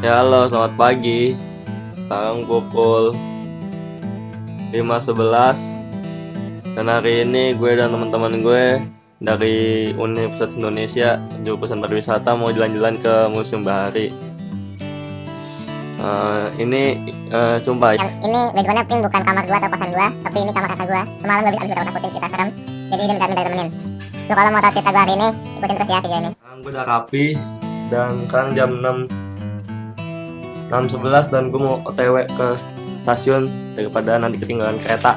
Ya halo, selamat pagi. Sekarang pukul 5.11 dan hari ini gue dan teman-teman gue dari Universitas Indonesia jurusan pariwisata mau jalan-jalan ke Museum Bahari. Sumpah Ini backgroundnya pink, bukan kamar gua atau kosan gua, tapi ini kamar kakak gua. Semalam gak bisa takutin kita serem, jadi dia minta temenin. Lu kalau mau tahu cerita gua hari ini, ikutin terus ya video ini. sekarang gue udah rapi dan sekarang jam 6.11 dan gue mau OTW ke stasiun daripada nanti ketinggalan kereta.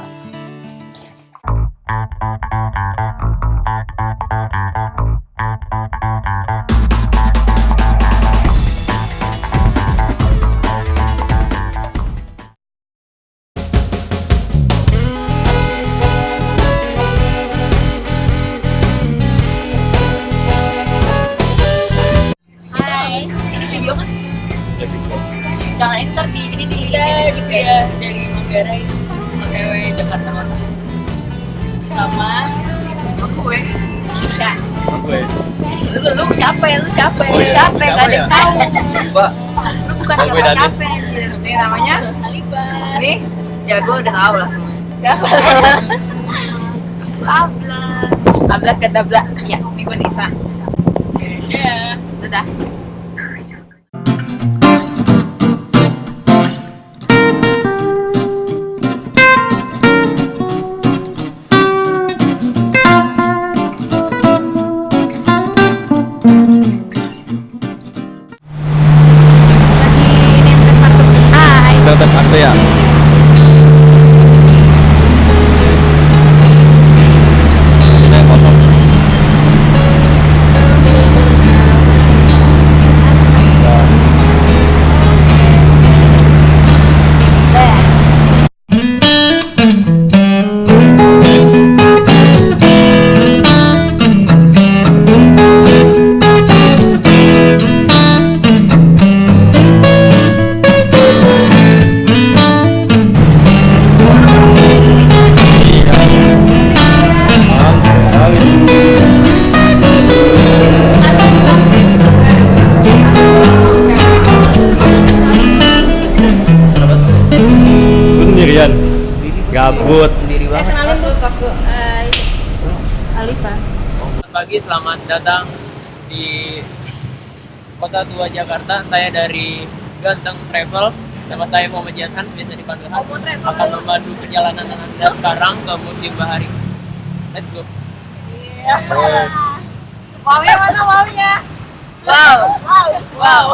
Hai, ini video kan? Jangan ini ntar di skip ya dari Manggarai OTW Jakarta Kota sama gue Kisha. Gue Lu siapa ya? Lu siapa ya? Oh Lu iya, siapa ya? siapa Gak ada ya? yang tahu. Pak, Lu bukan Gue Danis. siapa-siapa anjir. Ini namanya? Alifa. Ini? Ya gue udah tahu lah semuanya. Siapa? Abla. Abla kadabla. Ya, ini gue Nisa. Ya. Dadah. Lagi ini kartu. Hai. datang akte ya. Ini yang kosong. Mahal sekali. Gue sendirian. Gabut. Sendiri banget. Kenalin tuh. Tas gue. Hai. Alifa. Selamat pagi, selamat datang di Kota Tua Jakarta. Saya dari Ganteng Travel. Nama saya Muhammad Jihan, biasa dipanggil Hans. Akan memandu perjalanan Anda sekarang ke Museum Bahari. Let's go. Maunya mana maunya? Wow. Wow.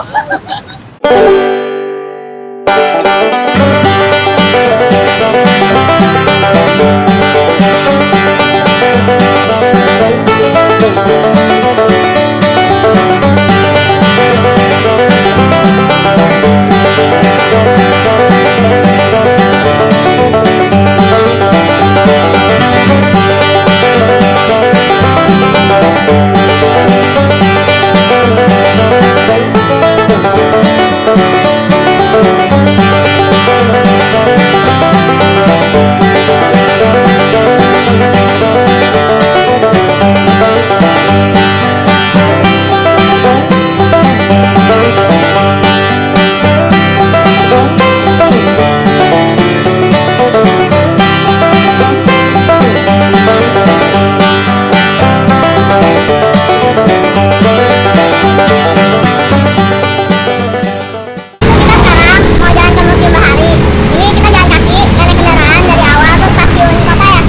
Kita sekarang mau jalan ke Museum Bahari. Ini kita jalan kaki, gak naik kendaraan dari awal tuh stasiun kota ya.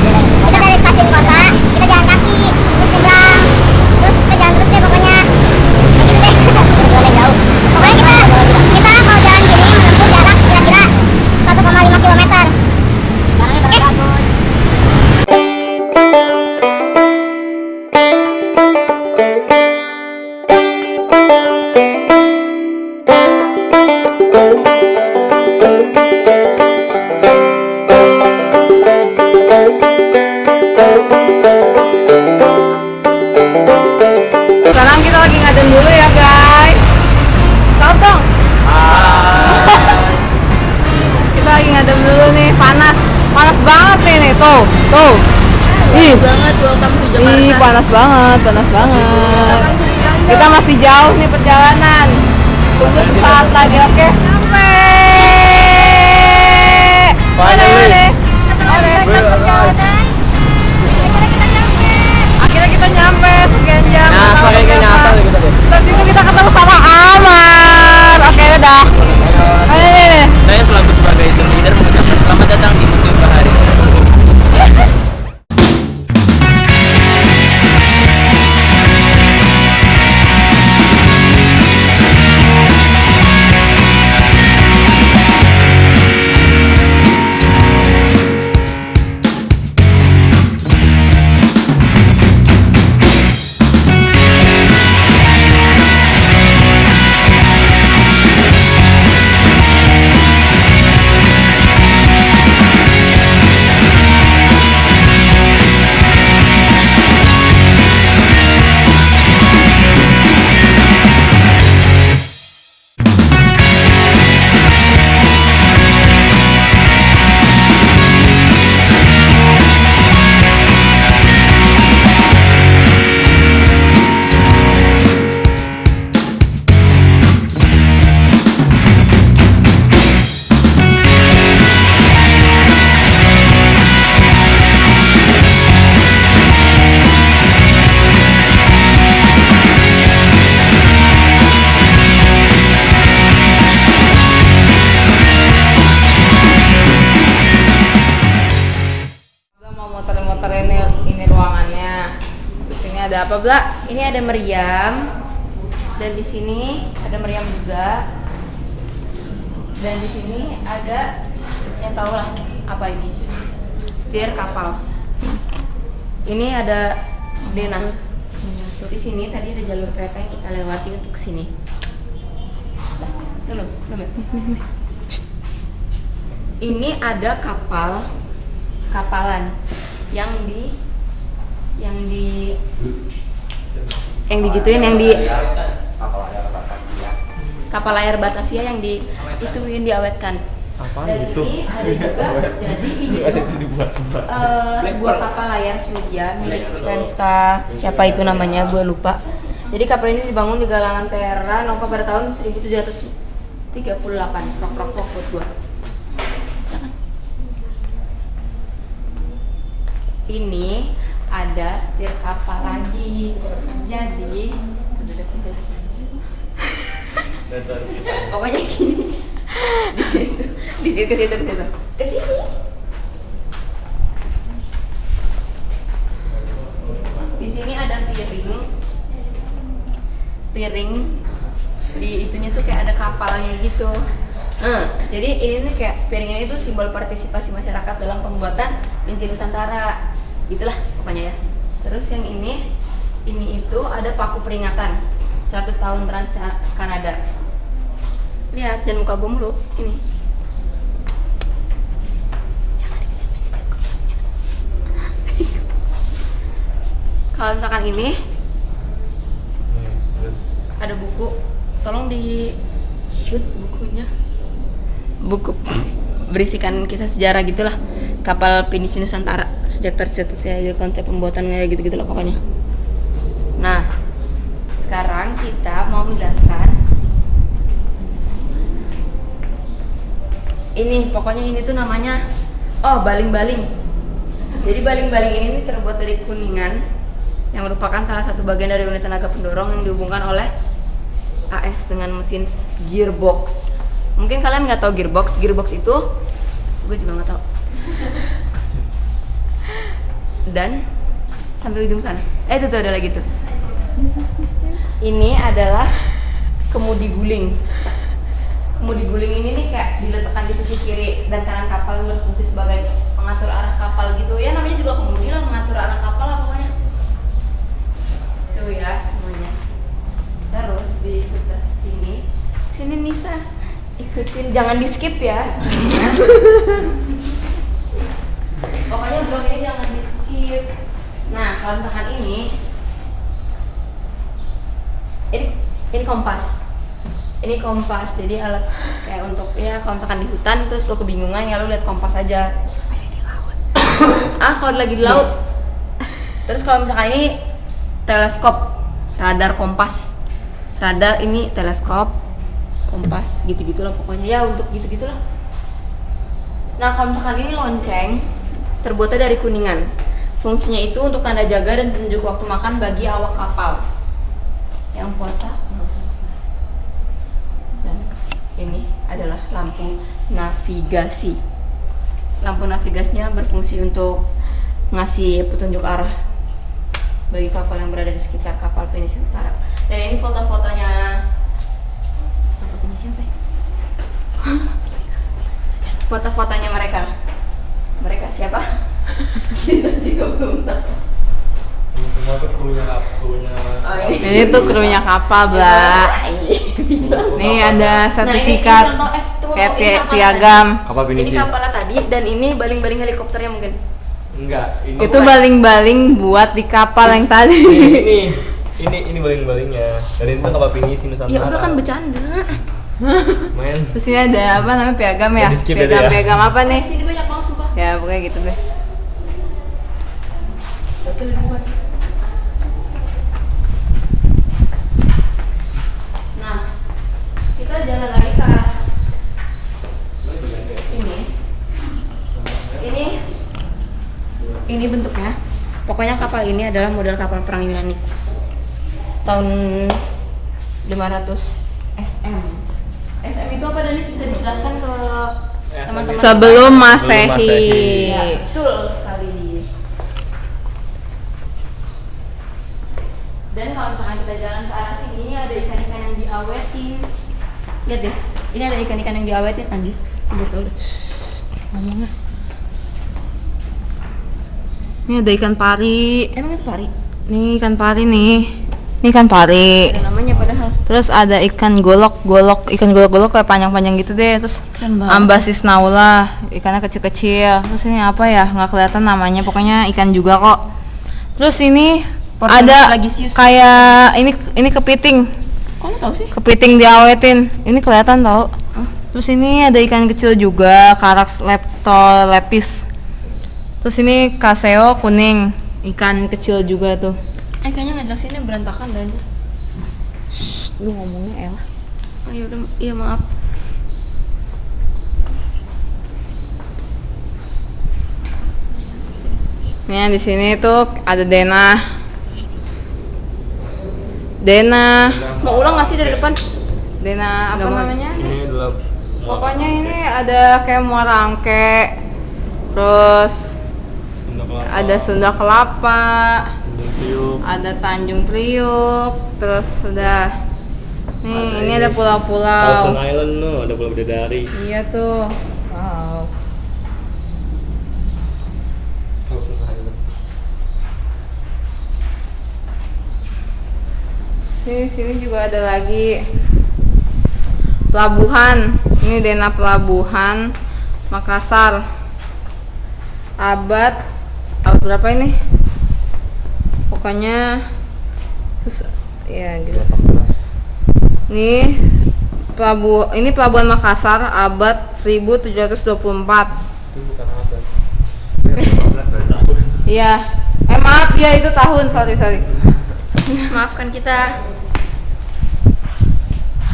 Kita dari stasiun kota, kita jalan kaki, terus nyebrang, terus kita jalan terus deh pokoknya. Kayak gitu deh. Jauh. Pokoknya kita mau jalan gini menempuh jarak kira-kira 1,5 kilometer. Oke? Sekarang kita lagi ngadem dulu ya guys. Saut dong. Kita lagi ngadem dulu nih, panas. Panas banget nih, tuh. Ih, Banget, welcome to Jakarta. panas banget. Kita masih jauh nih perjalanan. Tunggu sesaat lagi, oke? Sampai. Finally. Akhirnya kita nyampe sekian jam. Nyasar Nggak tahu kayak berapa. nyasar gitu deh. Terus itu kita ketemu sama Aman. Oke, udah. Ini. Saya selaku sebagai tour leader mengucapkan selamat datang di Museum Bahari. Mau muter-muter ini ruangannya. Di sini ada apa, Bla? Ini ada meriam dan di sini ada meriam juga. Dan di sini ada yang tahu lah apa ini. Setir kapal. Ini ada denah. Di sini tadi ada jalur kereta yang kita lewati untuk sini. Ini ada kapalan yang digituin, yang di kapal layar Batavia yang diawetkan. Dan gitu? ini ada juga, jadi ini tuh sebuah kapal layar Swedia milik Svenska, siapa itu namanya gue lupa. Jadi kapal ini dibangun di galangan Terra Nova pada tahun 1738. Rok buat gue. Ini ada setir kapal lagi. Jadi udah ada penjelasannya. Pokoknya gini. Di situ ke situ. Ke sini. Di sini ada piring di itunya tuh kayak ada kapalnya gitu. Jadi ini nih kayak piring ini tuh simbol partisipasi masyarakat dalam pembuatan Linci Nusantara. Itulah pokoknya ya. Terus yang ini itu ada paku peringatan 100 tahun Trans Kanada. Lihat, jangan muka gue mulu. Ini. Kalau misalkan ini ada buku, tolong di shoot bukunya. Buku berisikan kisah sejarah gitulah. Kapal Pinisi Nusantara sejak tercetusnya konsep pembuatannya gitu lah pokoknya. Nah, sekarang kita mau menjelaskan ini, pokoknya ini tuh namanya baling-baling. Jadi baling-baling ini terbuat dari kuningan yang merupakan salah satu bagian dari unit tenaga pendorong yang dihubungkan oleh AS dengan mesin gearbox. Mungkin kalian nggak tahu gearbox itu, gue juga nggak tahu. Dan sampai ujung sana. Itu tuh ada lagi tuh. Ini adalah kemudi guling. Kemudi guling ini nih kayak diletakkan di sisi kiri dan kanan kapal, berfungsi sebagai pengatur arah kapal gitu. Ya namanya juga kemudi lah, mengatur arah kapal lah pokoknya. Tuh ya semuanya. Terus di sebelah sini Nisa, ikutin, jangan di skip ya sebenarnya. Pokoknya blog ini jangan di skip. Nah kalau misalkan ini kompas. Ini kompas, jadi alat kayak untuk ya kalau misalkan di hutan terus lo kebingungan ya lo lihat kompas aja. Kalau lagi di laut. Terus kalau misalkan ini teleskop, radar kompas. Radar ini teleskop. kompas, gitu-gitulah pokoknya ya, untuk gitu-gitulah. Nah kalau misalkan ini lonceng terbuatnya dari kuningan. Fungsinya itu untuk tanda jaga dan penunjuk waktu makan bagi awak kapal. Yang puasa nggak usah. Dan ini adalah lampu navigasi. Lampu navigasinya berfungsi untuk ngasih petunjuk arah bagi kapal yang berada di sekitar kapal Pinisi Utara. Dan ini foto-fotonya. Fotonya siapa ya? Foto-fotonya mereka. Mereka siapa? Kita juga belum tahu. Ini semua tuh krunya. Oh, Ini tuh krunya kapal, Bla. Nih ada sertifikat kayak piagam. Kapal Ini Pinisi. kapalnya tadi dan ini baling-baling helikopternya mungkin. Enggak, ini Itu baling-baling buat di kapal yang tadi. ini baling-balingnya. Dan itu kapal Pinisi Nusantara. Ya udah kan bercanda. Main. Terus ini ada apa namanya piagam ya? Di skip ya, dia. Piagam apa nih? Sini banyak banget sumpah. Ya pokoknya gitu deh. Betul buat. Nah, kita jalan lagi ke arah ini bentuknya. Pokoknya kapal ini adalah model kapal perang Yunani. Tahun 500 SM. SM itu apa Danis, bisa dijelaskan ke teman-teman? Sebelum Masehi. Ya, betul sekali. Dan kalau misalkan kita jalan ke arah sini, ini ada ikan-ikan yang diawetin. Lihat deh, ini ada ikan-ikan yang diawetin, anjir. Udah tau deh. Ngomongnya. Ini ada ikan pari. Emang itu pari? Nih ikan pari nih. Ini ikan pari. Ada namanya padahal. Terus ada ikan golok-golok kayak panjang-panjang gitu deh. Terus Keren banget. ambasis naula, ikannya kecil-kecil. Terus ini apa ya? Nggak kelihatan namanya. Pokoknya ikan juga kok. Terus ini Portunus ada Lagisius. kayak ini kepiting. Kok lu tau sih? Kepiting diawetin. Ini kelihatan tau. Terus ini ada ikan kecil juga, Carax leptolepis. Terus ini kaseo kuning, ikan kecil juga tuh. Kayaknya ngejelasinnya berantakan dan. Lu ngomongnya Ella. Oh ya udah, iya maaf. Nih di sini tuh ada Dena. Mau ulang nggak sih dari depan? Dena apa Nggak mau. namanya? Ini adalah Pokoknya ini ada kayak Muara Angke. Terus ada Sunda Kelapa, ada Tanjung Priuk, terus sudah nih ini ada Thousand pulau-pulau. Island no, ada pulau bidadari. Iya tuh. Wow. Thousand Island. Sini juga ada lagi pelabuhan. Ini Dena Pelabuhan Makassar. Abad berapa ini? Pokoknya ya gitu. Ini pelabuhan Makassar abad 1724. Itu bukan abad. Iya. Maaf ya itu tahun, sorry. Maafkan kita.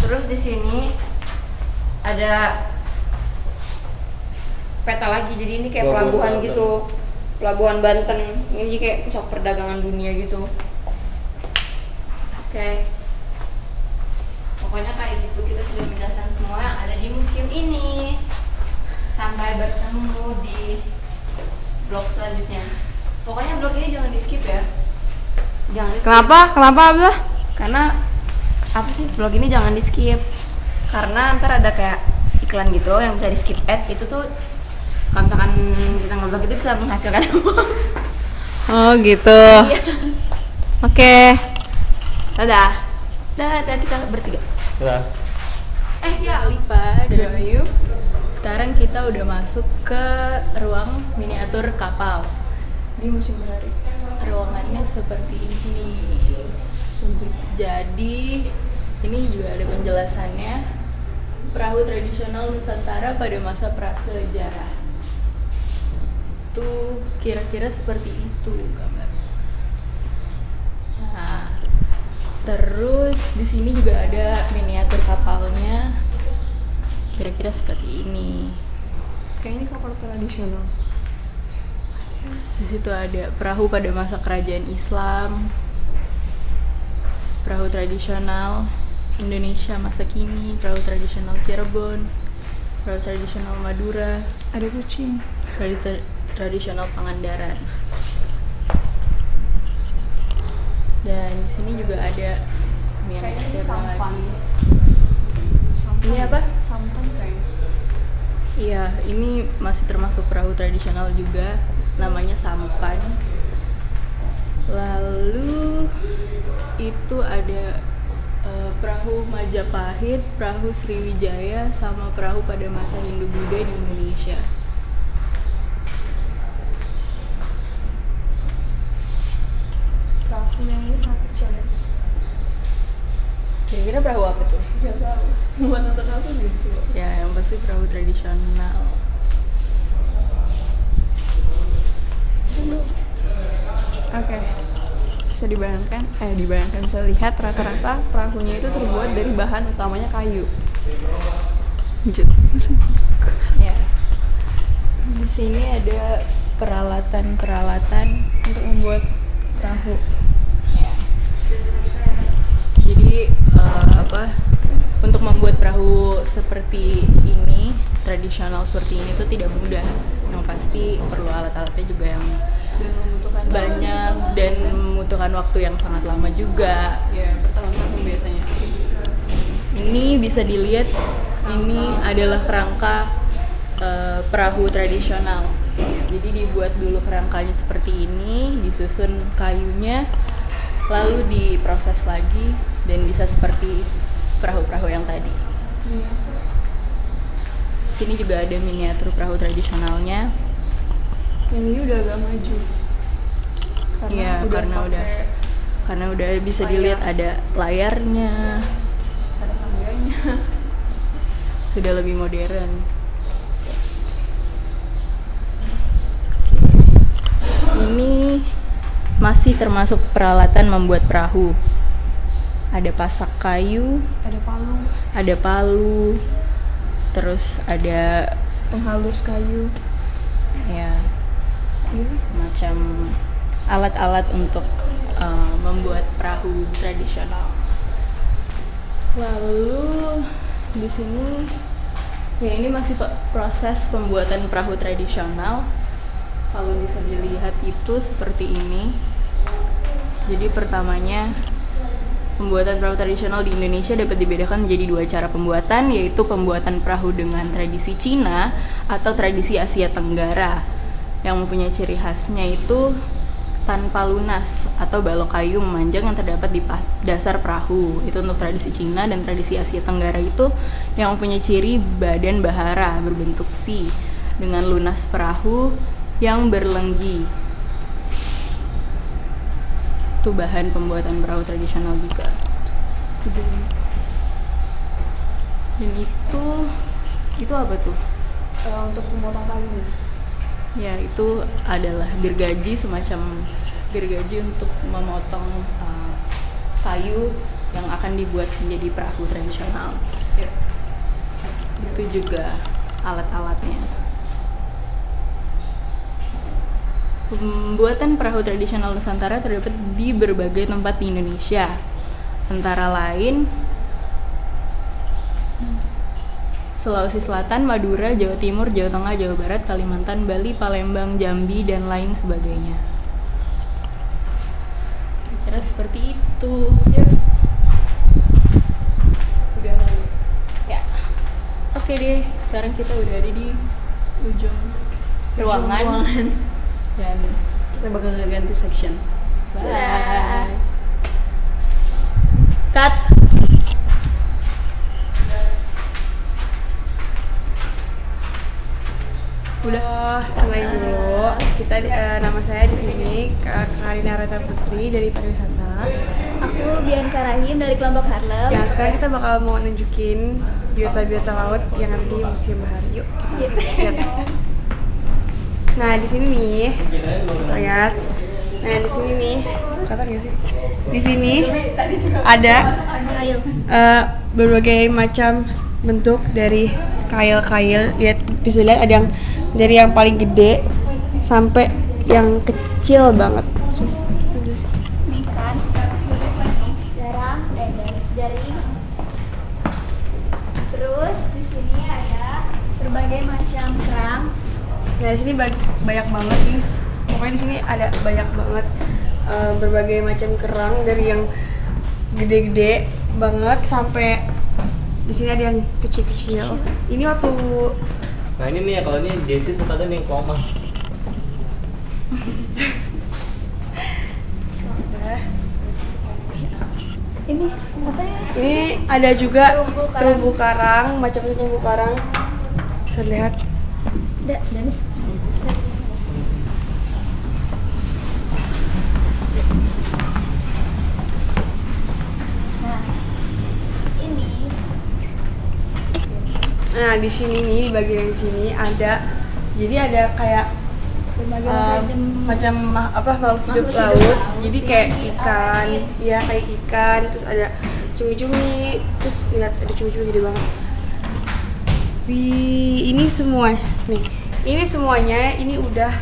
Terus di sini ada peta lagi. Jadi ini kayak pelabuhan gitu. Pelabuhan Banten. Ini kayak pusat perdagangan dunia gitu. Oke. Pokoknya kayak gitu, kita sudah menjelaskan semua yang ada di museum ini. Sampai bertemu di blog selanjutnya. Pokoknya blog ini jangan di skip ya. Jangan di skip. Kenapa Abdullah? Karena apa sih, vlog ini jangan di skip karena ntar ada kayak iklan gitu yang bisa di skip ad. Itu tuh kalau misalkan kita nge-vlog itu bisa menghasilkan uang. Oh gitu. Oke. Dadah. Dadah, kita bertiga. Udah. Ya Alifa dan Ayu. Sekarang kita udah masuk ke ruang miniatur kapal di Museum Bahari. Ruangannya seperti ini. Jadi ini juga ada penjelasannya. Perahu tradisional Nusantara pada masa prasejarah. Tuh kira-kira seperti itu gambar. Nah, terus di sini juga ada miniatur kapalnya. Kira-kira seperti ini. Kayak ini kapal tradisional. Di situ ada perahu pada masa kerajaan Islam, perahu tradisional Indonesia masa kini, perahu tradisional Cirebon, perahu tradisional Madura, Ada kucing. perahu tradisional Pangandaran. Dan di sini juga ada yang Kayaknya ini ada sampan. lagi. Sampan. Ini apa? Sampan kayaknya. Iya, ini masih termasuk perahu tradisional juga, namanya sampan. Lalu itu ada perahu Majapahit, perahu Sriwijaya, sama perahu pada masa Hindu-Buddha di Indonesia. Perahu yang ini sangat kecil ya. Kira-kira perahu apa tuh? Gak tahu. Buat nonton aku gitu. Ya, yang pasti perahu tradisional. Oke. Bisa dibayangkan, bisa lihat rata-rata perahunya itu terbuat dari bahan utamanya kayu. Lanjut. Ya. Di sini ada peralatan-peralatan Untuk membuat perahu. Jadi untuk membuat perahu seperti ini, tradisional seperti ini tuh tidak mudah. Yang pasti perlu alat-alatnya juga yang Dan membutuhkan banyak dan membutuhkan waktu yang sangat lama juga. ya bertahun-tahun biasanya. Ini bisa dilihat, ini adalah kerangka perahu tradisional. Jadi dibuat dulu kerangkanya seperti ini, disusun kayunya, lalu diproses lagi dan bisa seperti perahu-perahu yang tadi. Sini juga ada miniatur perahu tradisionalnya. Yang ini udah agak maju. Iya, karena udah bisa layar. dilihat ada layarnya, ada kameranya. sudah lebih modern. Ini masih termasuk peralatan membuat perahu. Ada pasak kayu, Ada palu, terus ada penghalus kayu. ya semacam alat-alat untuk membuat perahu tradisional. Lalu di sini ya ini masih proses pembuatan perahu tradisional. Kalau bisa dilihat itu seperti ini. Jadi pertamanya pembuatan perahu tradisional di Indonesia dapat dibedakan menjadi dua cara pembuatan, yaitu pembuatan perahu dengan tradisi Cina atau tradisi Asia Tenggara, yang mempunyai ciri khasnya itu tanpa lunas atau balok kayu memanjang yang terdapat di dasar perahu. Itu untuk tradisi Cina. Dan tradisi Asia Tenggara itu yang mempunyai ciri badan bahara berbentuk V dengan lunas perahu yang berlenggi. Itu bahan pembuatan perahu tradisional juga. Dan itu apa tuh? Untuk memotong kayu. Ya, itu adalah gergaji, semacam gergaji untuk memotong kayu yang akan dibuat menjadi perahu tradisional. Itu juga alat-alatnya. Pembuatan perahu tradisional Nusantara terdapat di berbagai tempat di Indonesia, antara lain Sulawesi Selatan, Madura, Jawa Timur, Jawa Tengah, Jawa Barat, Kalimantan, Bali, Palembang, Jambi, dan lain sebagainya. Kira-kira seperti itu. Udah lalu. Ya. Oke deh, sekarang kita udah ada di ujung ruangan. Dan Kita bakal ganti section. bye. Cut. Udah mulai dulu. Kita nama saya di sini Karina Reta Putri dari pariwisata. Aku Bianca Rahim dari kelompok Harlem. Nah, sekarang kita bakal mau nunjukin biota-biota laut yang ada di Museum Bahari. Yuk, kita lihat. Nah, di sini nih, lihat. Nah, di sini nih, kelihatan nggak sih? Di sini ada berbagai macam bentuk dari kail-kail. Lihat, bisa lihat ada yang dari yang paling gede sampai yang kecil banget. Terus Ini kan garam, jaring. Terus di sini ada berbagai macam kerang. nah di sini banyak banget guys. Pokoknya di sini ada banyak banget berbagai macam kerang dari yang gede-gede banget sampai di sini ada yang kecil-kecil. Ini waktu Nah ini nih ya, kalau ini Jesse suka ada nih yang koma. Ini apa ya? ini ada juga Terumbu karang. terumbu karang, macam-macam terumbu karang. Bisa lihat. Danis. Nah, ini Nah, di sini nih, di bagian sini ada, jadi ada kayak berbagai macam makhluk hidup laut. Jadi kayak ikan, ya kayak ikan. Terus ada cumi-cumi. Terus lihat ada cumi-cumi gede banget. Wih, ini semua nih. Ini semuanya ini udah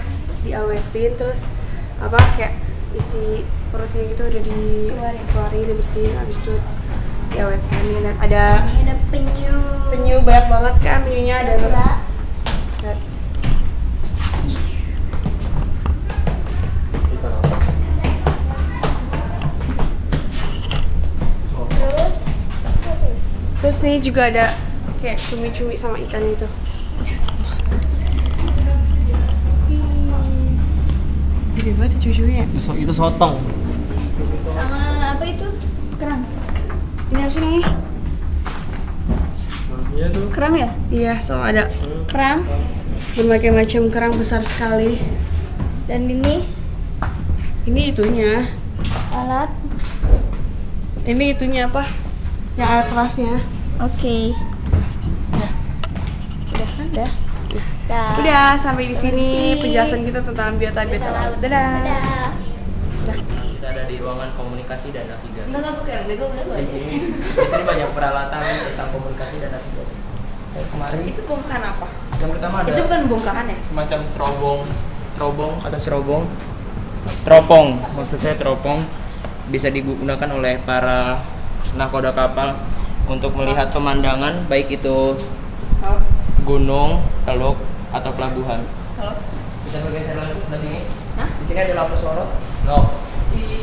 diawetin, terus kayak isi perutnya gitu udah dikeluarin, dibersihin, habis itu diawetkan. Nih, lihat ada ini ada penyu. banyak banget kan penyunya ada. Kura. Lihat. Terus Terus nih juga ada kayak cumi-cumi sama ikan gitu. Gede banget ya cumi-cuminya. Itu sotong. sama apa itu? Kerang. Ini apa sih nih? Iya tuh. Kerang ya? Iya, sama ada Kerang. berbagai macam kerang besar sekali. Dan ini Ini itunya. alat. Ini itunya apa? Yang alat kerasnya. Oke. Udah kan? Udah. Udah, sampai di sini penjelasan kita tentang biota laut. Dadah. Dadah. Kita ada di ruangan komunikasi dan navigasi. Enggak bukan, bego bener. Di sini banyak peralatan tentang komunikasi dan navigasi. Kayak kemarin Itu bongkahan apa? yang pertama ada Itu bukan bongkahan ya? semacam teropong maksudnya teropong bisa digunakan oleh para nakoda kapal untuk melihat pemandangan baik itu gunung, teluk atau pelabuhan. Halo? Kita bergeser lagi sebelah sini. Hah? Di sini ada lampu sorot. No.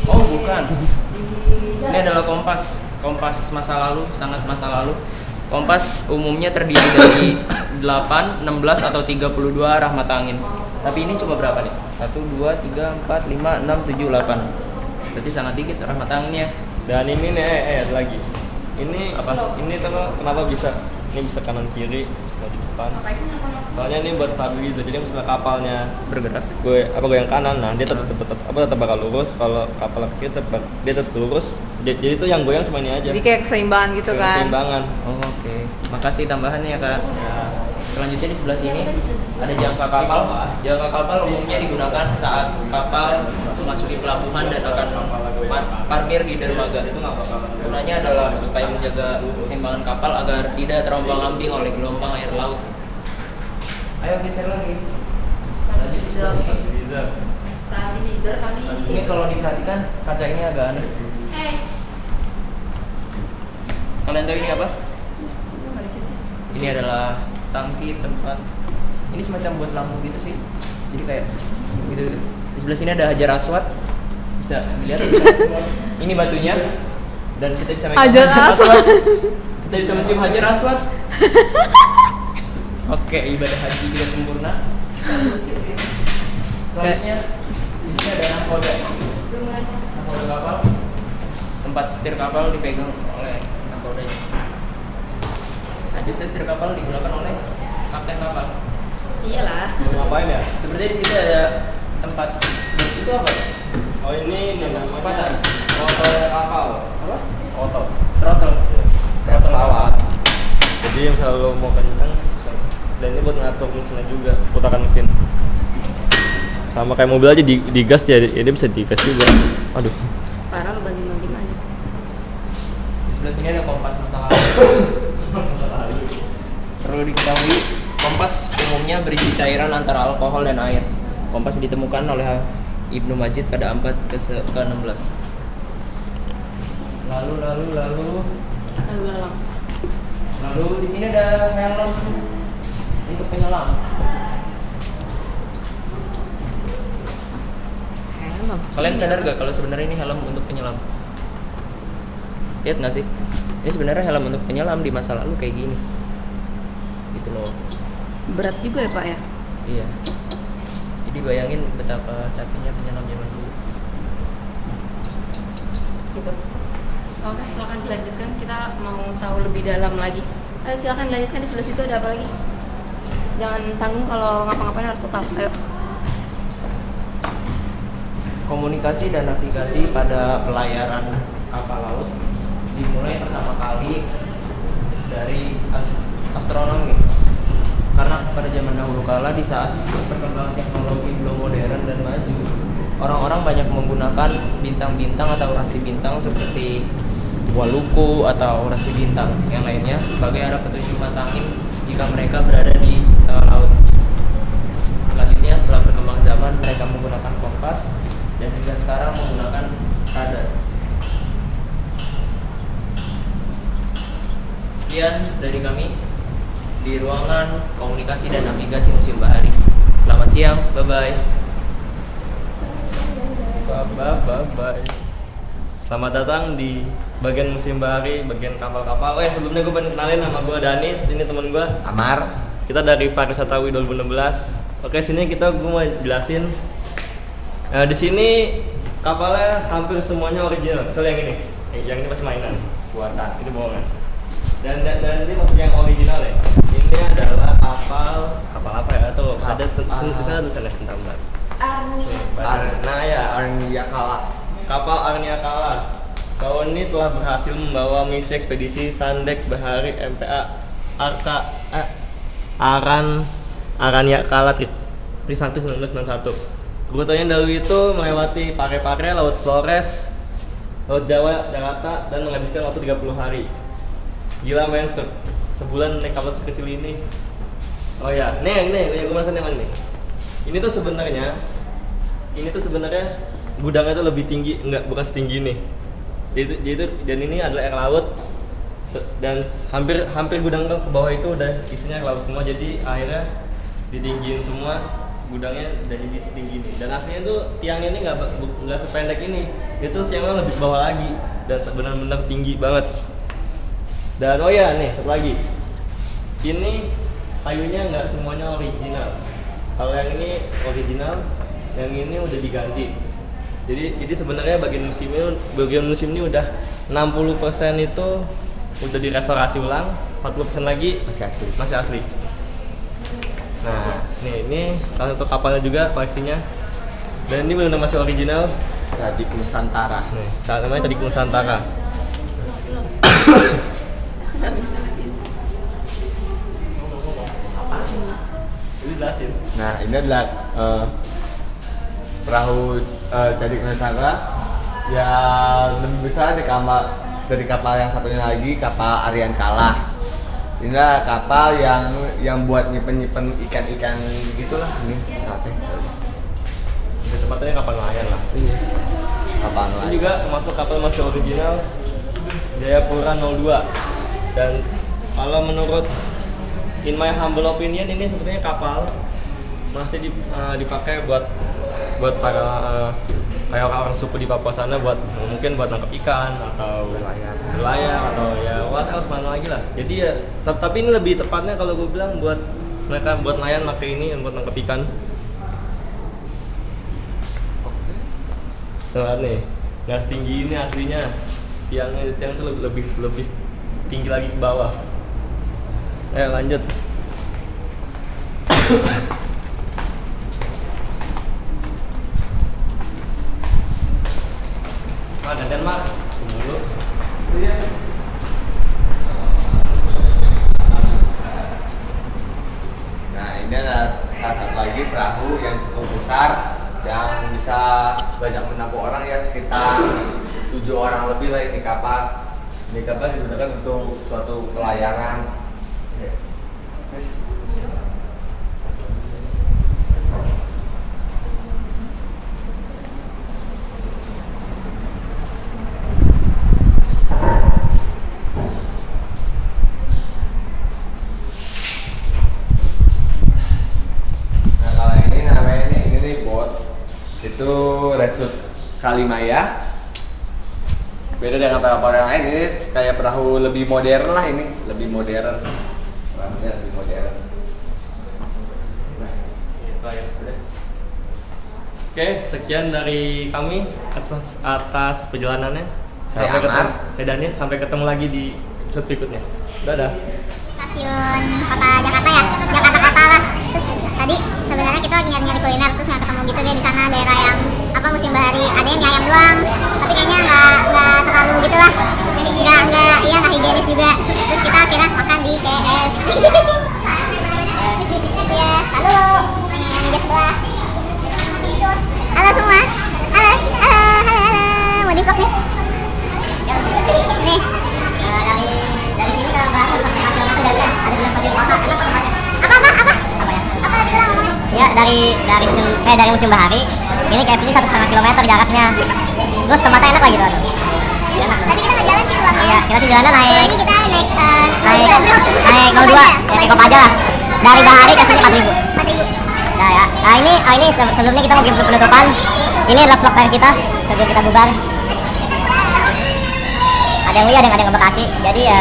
Oh bukan. Ini adalah kompas masa lalu, sangat masa lalu. Kompas umumnya terdiri dari 8, 16 atau 32 arah mata angin. Tapi ini cuma berapa nih? 1, 2, 3, 4, 5, 6, 7, 8. Berarti sangat dikit arah mata anginnya. Dan ini nih, ada lagi. Ini apa? Ini tuh kenapa bisa? Ini bisa kanan kiri, bisa di depan. Soalnya ini buat stabilizer. Jadi misalnya kapalnya Bergerak. gue yang kanan, nah dia tetap bakal lurus. Kalau kapal kiri dia tetap lurus. Jadi itu yang goyang cuma ini aja. Jadi kayak keseimbangan gitu kan. Keseimbangan. Oh, oke. Makasih tambahannya ya kak. Selanjutnya di sebelah sini ada jangka kapal. Jangka kapal umumnya digunakan saat kapal memasuki pelabuhan dan akan parkir di dermaga. Gunanya adalah supaya menjaga keseimbangan kapal agar tidak terombang-ambing oleh gelombang air laut. Ayo geser lagi. Stabilizer kali ini. Ini kalau diperhatikan kaca ini agak aneh. Kalian tahu ini apa? Ini adalah tangki tempat. Ini semacam buat lampu gitu sih. Jadi kayak gitu. Di sebelah sini ada Hajar Aswad. Bisa dilihat. Ini batunya. Dan kita bisa megang Hajar Aswad. Kita bisa mencium Hajar Aswad. Oke, ibadah haji tidak sempurna. Selanjutnya di sini ada nahkoda. Nahkoda kapal. Tempat setir kapal dipegang oleh nahkodanya. Nah, biasanya setir kapal digunakan oleh kapten kapal. Iyalah. Mau ngapain ya? Sepertinya di sini ada tempat itu apa? Oh ini Kecepatan. motor kapal. Apa? Otot. Throttle. Kayak pesawat. Jadi misalnya lo mau kencang, dan ini buat ngatur mesinnya juga, putaran mesin. Sama kayak mobil aja digas dia bisa digas juga. Aduh. Parah lu banding-banding aja. Di sebelah sini ada kompas masa lalu. Terus perlu diketahui, kompas umumnya berisi cairan antara alkohol dan air. Kompas ditemukan oleh Ibnu Majid pada abad ke-16. Lalu di sini ada helm untuk penyelam. Helm. Kalian sadar gak kalau sebenarnya ini helm untuk penyelam? Lihat nggak sih? Ini sebenarnya helm untuk penyelam di masa lalu kayak gini. Gitu loh. Berat juga ya Pak ya? Iya. Jadi bayangin betapa capeknya penyelam zaman dulu. Gitu. Oke, silakan dilanjutkan. Kita mau tahu lebih dalam lagi. Ayo silakan dilanjutkan, di sebelah situ ada apa lagi? Jangan tanggung kalau ngapa-ngapain harus total. Ayo. Komunikasi dan navigasi pada pelayaran kapal laut dimulai pertama kali dari astronomi. Karena pada zaman dahulu kala, di saat perkembangan teknologi belum modern dan maju, orang-orang banyak menggunakan bintang-bintang atau rasi bintang seperti Waluku atau rasi bintang yang lainnya sebagai arah petunjuk mata angin jika mereka berada di tengah laut. Selanjutnya, setelah berkembang zaman, mereka menggunakan kompas dan hingga sekarang menggunakan radar. Sekian dari kami di ruangan komunikasi dan navigasi Museum Bahari. Selamat siang, bye-bye. Bye. Selamat datang di bagian Museum Bahari, bagian kapal-kapal. Sebelumnya gue pengen kenalin, nama gue Danis, ini temen gue Amar. Kita dari Pariwisatawi 2016. Sini gue mau jelasin. Di sini kapalnya hampir semuanya original, kecuali yang ini. Yang ini masih mainan, buatan. Itu bohongan. Dan ini maksudnya yang original ya. Ini adalah kapal apa ya? Tuh ada sana tulisannya bentar. Arnia Kala. Kapal Arnia Kala. Tahun ini telah berhasil membawa misi ekspedisi Sandek Bahari MPA Arania Kala Trisakti 1991. Rutenya dahulu itu melewati Pare-Pare, Laut Flores, Laut Jawa, Jakarta, dan menghabiskan waktu 30 hari. Gila men, sebulan naik kapal sekecil ini. Oh ya, nih, gue merasain yang mana nih? Ini tuh sebenarnya gudangnya tuh lebih tinggi, bukan setinggi nih. Dan ini adalah air laut, dan hampir gudang ke bawah itu udah isinya air laut semua. Jadi akhirnya ditinggiin semua gudangnya dan jadi setinggi ini. Dan aslinya tuh tiangnya ini nggak sependek ini, itu tiangnya lebih ke bawah lagi dan benar-benar tinggi banget. Dan oh ya nih, satu lagi, ini kayunya nggak semuanya original. Kalau yang ini original, yang ini udah diganti. Jadi sebenarnya bagian museum ini udah 60% itu udah direstorasi ulang, 40% lagi masih asli. Nah, ini salah satu kapalnya juga koleksinya. Dan ini benar-benar masih original. Cadik Nusantara. Nih, namanya Cadik Nusantara. Jelasin. Nah, ini adalah perahu Cadik Nusantara yang lebih besar dari kapal yang satunya lagi, kapal Aryan Kala. Ini adalah kapal yang buat nyimpen ikan-ikan gitulah. Ini sate. Ini tempatnya kapal nelayan lah. Iya. Kapal Ini nelayan. juga termasuk kapal masih original, Jayapura 02. Dan kalau menurut in my humble opinion, ini sepertinya kapal masih dipakai buat para kayak orang suku di Papua sana, mungkin buat nangkep ikan atau berlayar atau ya what else mana lagi lah. Jadi ya tapi ini lebih tepatnya kalau gue bilang buat mereka buat nelayan pakai ini buat nangkep ikan. Nah nih, nggak setinggi ini aslinya, tiang tuh lebih tinggi lagi ke bawah. Lanjut. Dan Mak, dulu. Iya. Nah, ini adalah salah satu lagi perahu yang cukup besar yang bisa banyak menampung orang ya, sekitar 7 orang lebih lah ini kapal. Ini kapal digunakan untuk suatu pelayaran. Kalimaya. Beda dengan perahu yang lain, ini kayak perahu lebih modern lah, ini lebih modern. Perahunya lebih modern. Oke, sekian dari kami atas perjalanannya. Saya Sampai ketemu, Amar. saya Danis, sampai ketemu lagi di episode berikutnya. Dadah. Stasiun kota Jakarta ya, Jakarta Kota lah. Terus tadi sebenarnya kita nyari-nyari kuliner terus nggak ketemu gitu deh di sana, daerah yang apa musim bahari. Ada yang mie ayam doang, tapi kayaknya nggak terlalu gitu lah. Nggak higienis juga. Terus kita akhirnya makan di KFC. Ya, halo, meja sebelah. Halo semua. Halo. Mau di vlog nih? Nih. Dari sini ke Batu sampai 4 km dari kan ada bilang stasiun kota. Enak tempatnya. Apa ya? Apa tadi bilang ngomongnya? Ya dari musim bahari. Ini KFC 1,5 km jaraknya. Terus tempatnya enak lagi tuh. Enak. Tadi kita nggak jalan sih pulangnya. Iya, kita sih jalannya naik. Ini kita naik 02, ya take off aja lah. Dari bahari ke sini 4.000. Nah ya, ini sebelumnya kita mau bikin penutupan. Ini adalah vlog terakhir kita sebelum kita bubar. Ada yang ada yang Bekasi. Jadi ya,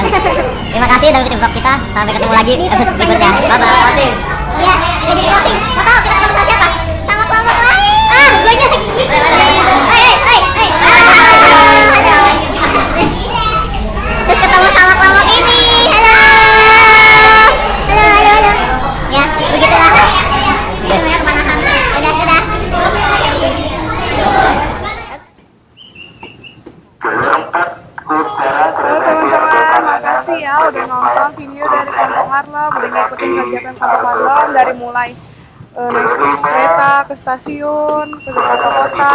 terima kasih udah ngikutin vlog kita. Sampai ketemu lagi episode berikutnya. Bye bye. Iya, nggak jadi closing. Mau tahu kita ketemu sama siapa? Sama kelompok lain. Gue nya lagi. Terus ketemu sama kelompok ini. Halo. Ya, begitulah. Semuanya kepanasan. Udah. Halo teman-teman, makasih ya udah nonton video dari Kelompok Harlem, udah ngikutin kegiatan Kelompok Harlem dari mulai naik kereta ke stasiun, ke Jakarta Kota,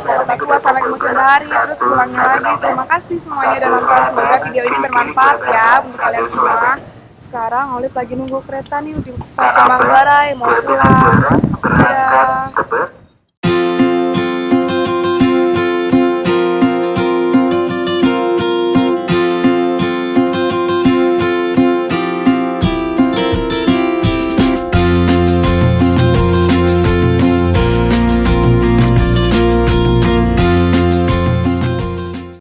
ke Kota Tua sampai ke Museum Bahari, terus pulangnya lagi. Terima kasih semuanya udah nonton, semoga video ini bermanfaat ya untuk kalian semua. Sekarang Olive lagi nunggu kereta nih di stasiun Manggarai, mau pulang. Dadah.